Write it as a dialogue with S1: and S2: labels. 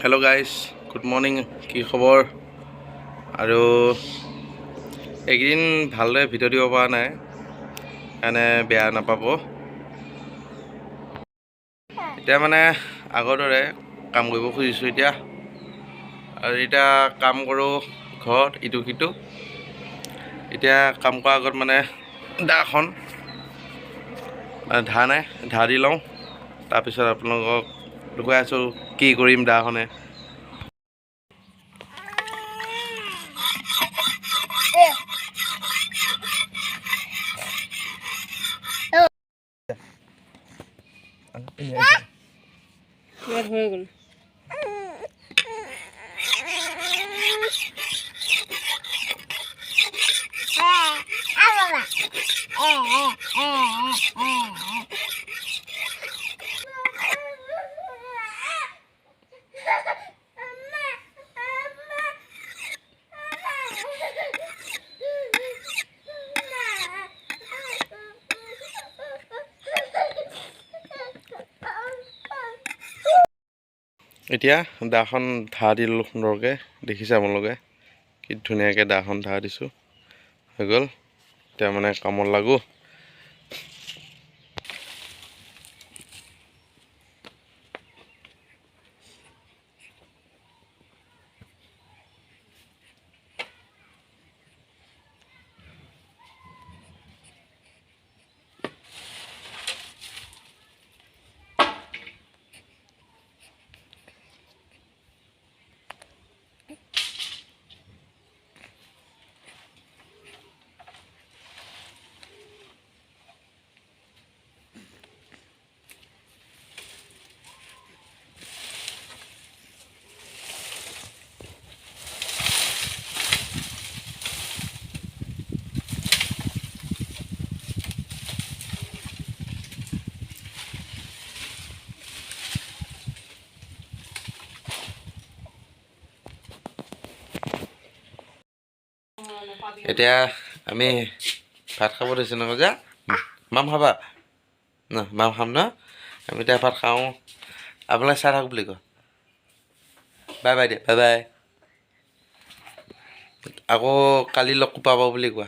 S1: Hello' guys, good morning. কি খবৰ? আৰু এইকেইদিন ভালদৰে ভিডিঅ' দিব পৰা নাই, সেইকাৰণে বেয়া নাপাব। এতিয়া মানে আগৰ দৰে কাম কৰিব খুজিছোঁ এতিয়া। আৰু এতিয়া কাম কৰোঁ ঘৰত ইটো সিটো। এতিয়া কাম কৰাৰ আগত মানে দাখন ধা নাই, ধা দি লওঁ। তাৰপিছত আপোনালোকক দেখুৱাই আছোঁ কি কৰিম দাখনে।
S2: হৈ গ'ল।
S1: এতিয়া দাখন ধা দিলোঁ সুন্দৰকৈ, দেখিছে আপোনালোকে কি ধুনীয়াকৈ দাখন ধা দিছোঁ। হৈ গ'ল, এতিয়া মানে কামত লাগোঁ। এতিয়া আমি ভাত খাব দিছোঁ নহয় যে, মাম খাবা ন? মাম খাম ন? আমি এতিয়া ভাত খাওঁ। আপোনালোকে চাই থাকক বুলি কয়। বাই বাই দিয়া, বাই বাই। আকৌ কালি লগ পাব বুলি কোৱা।